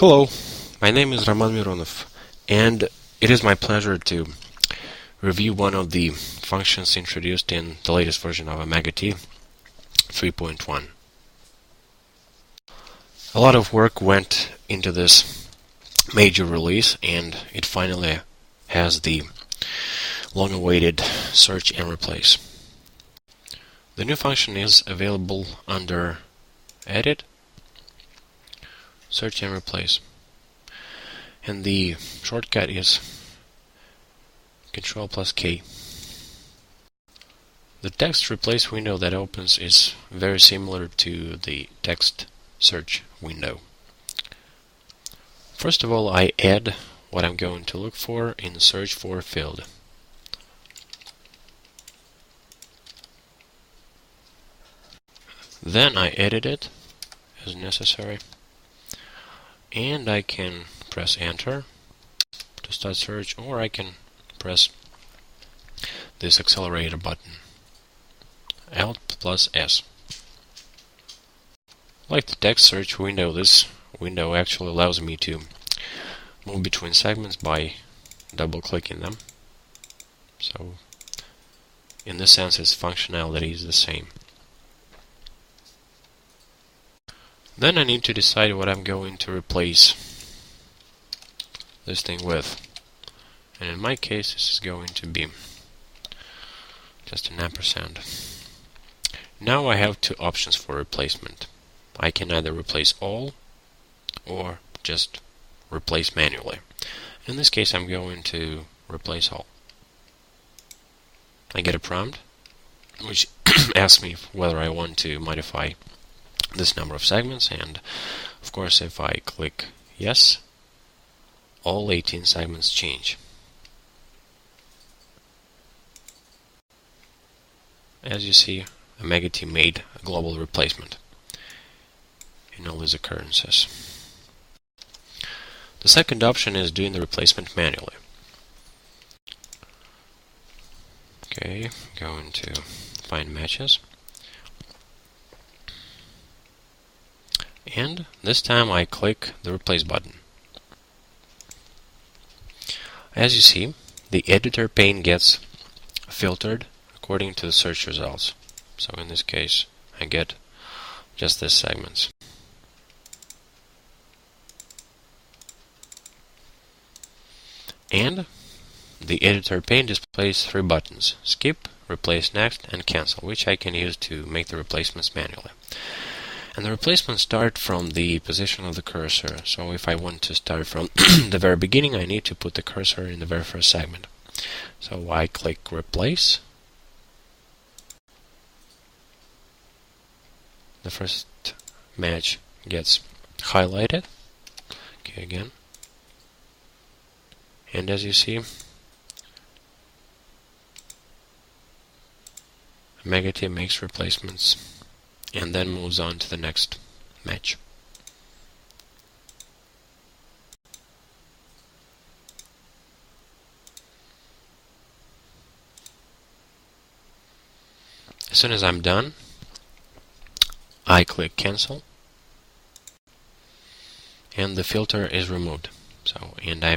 Hello, my name is Roman Mironov, and it is my pleasure to review one of the functions introduced in the latest version of OmegaT 3.1. A lot of work went into this major release, and it finally has the long-awaited search and replace. The new function is available under Edit, Search and Replace, and the shortcut is Ctrl+K. The text replace window that opens is very similar to the text search window. First of all, I add what I'm going to look for in the search for field. Then I edit it as necessary, and I can press enter to start search, or I can press this accelerator button, Alt+S. Like the text search window, this window actually allows me to move between segments by double-clicking them. So in this sense, its functionality is the same. Then I need to decide what I'm going to replace this thing with. And in my case, this is going to be just an ampersand. Now I have two options for replacement. I can either replace all or just replace manually. In this case, I'm going to replace all. I get a prompt which asks me whether I want to modify this number of segments, and of course if I click yes, all 18 segments change. As you see, OmegaT made a global replacement in all these occurrences. The second option is doing the replacement manually. Okay, going to find matches. And this time I click the replace button. As you see, the editor pane gets filtered according to the search results. So in this case, I get just these segments. And the editor pane displays three buttons: skip, replace next, and cancel, which I can use to make the replacements manually. And the replacements start from the position of the cursor. So if I want to start from the very beginning, I need to put the cursor in the very first segment. So I click replace. The first match gets highlighted. Okay, again. And as you see, OmegaT makes replacements and then moves on to the next match. As soon as I'm done, I click cancel, and the filter is removed. And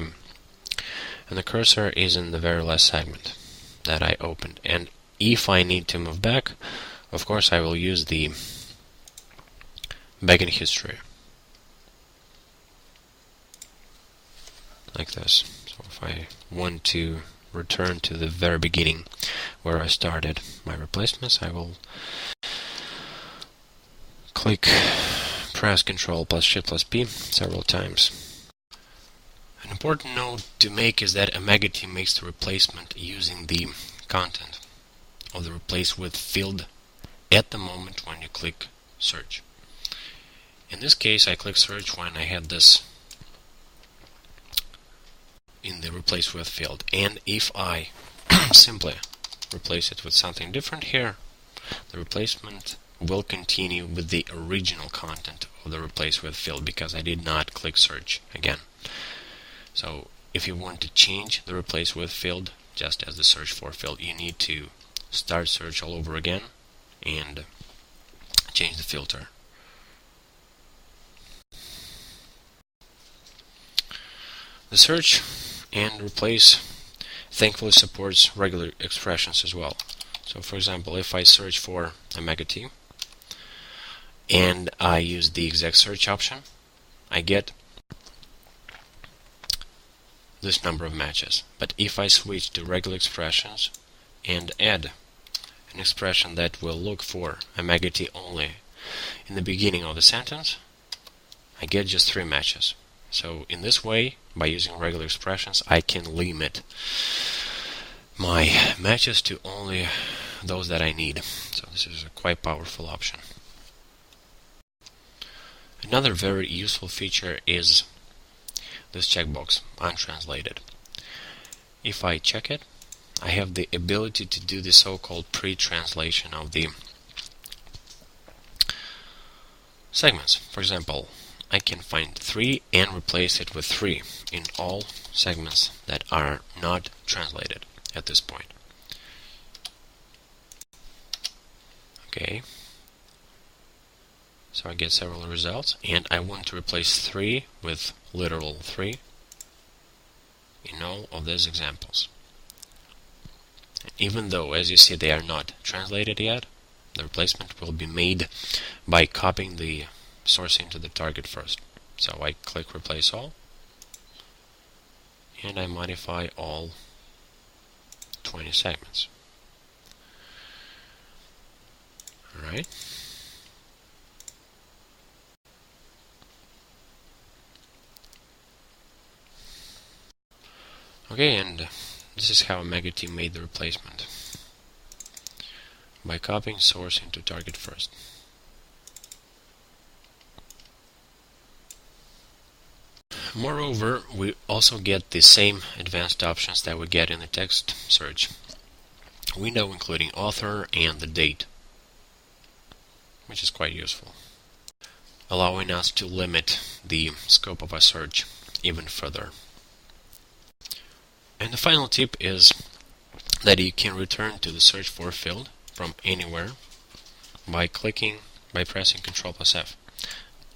the cursor is in the very last segment that I opened. And if I need to move back, of course I will use the back in history, like this. So if I want to return to the very beginning where I started my replacements, I will press Ctrl+Shift+P several times. An important note to make is that OmegaT makes the replacement using the content of the replace with field at the moment when you click search. In this case, I click search when I had this in the replace with field, and if I simply replace it with something different here, the replacement will continue with the original content of the replace with field because I did not click search again. So if you want to change the replace with field just as the search for field, you need to start search all over again and change the filter. The search and replace thankfully supports regular expressions as well. So for example, if I search for OmegaT and I use the exact search option, I get this number of matches. But if I switch to regular expressions and add an expression that will look for OmegaT only in the beginning of the sentence, I get just 3 matches. So in this way, by using regular expressions, I can limit my matches to only those that I need. So this is a quite powerful option. Another very useful feature is this checkbox, untranslated. If I check it, I have the ability to do the so-called pre-translation of the segments. For example, I can find 3 and replace it with 3 in all segments that are not translated at this point. Okay, so I get several results, and I want to replace 3 with literal 3 in all of these examples. Even though, as you see, they are not translated yet, the replacement will be made by copying the source into the target first. So I click replace all, and I modify all 20 segments. Alright. Okay, and this is how OmegaT made the replacement, by copying source into target first. Moreover, we also get the same advanced options that we get in the text search window, including author and the date, which is quite useful, allowing us to limit the scope of our search even further. And the final tip is that you can return to the search for field from anywhere by pressing Ctrl+F,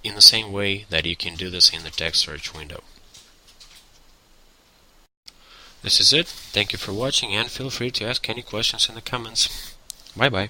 in the same way that you can do this in the text search window. This is it. Thank you for watching, and feel free to ask any questions in the comments. Bye bye.